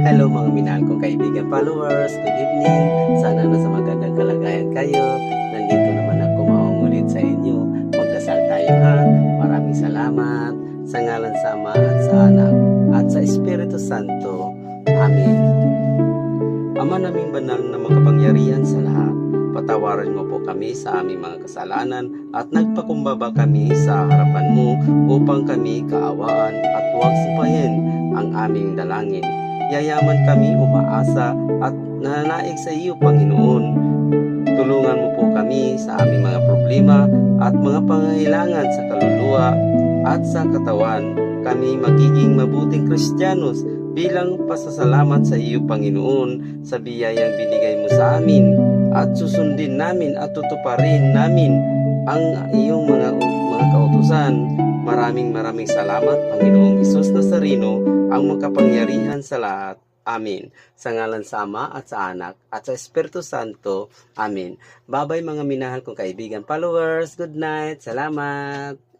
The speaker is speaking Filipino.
Hello mga minahal kong kaibigan followers, good evening. Sana nasa magandang kalagayan kayo. Nandito naman ako maungulit sa inyo. Magdasal tayo ha. Maraming salamat sa ngalan sa Ama at sa Anak at sa Espiritu Santo. Amen. Ama naming banal na makapangyarihan sa lahat, patawarin mo po kami sa aming mga kasalanan at nagpakumbaba kami sa harapan mo upang kami kaawaan at huwag supahin ang aming dalangin. Yayaman kami umaasa at nananaig sa iyo, Panginoon. Tulungan mo po kami sa aming mga problema at mga pangangailangan sa kaluluwa at sa katawan. Kami magiging mabuting Kristiyanos bilang pasasalamat sa iyo, Panginoon, sa biyayang binigay mo sa amin, at susundin namin at tutuparin namin ang iyong mga kautusan. Maraming salamat, Panginoong Hesus Nazareno, ang makapangyarihan sa lahat. Amen. Sa ngalan sa Ama at sa Anak at sa Espiritu Santo. Amen. Babay mga minahal kong kaibigan followers. Good night. Salamat.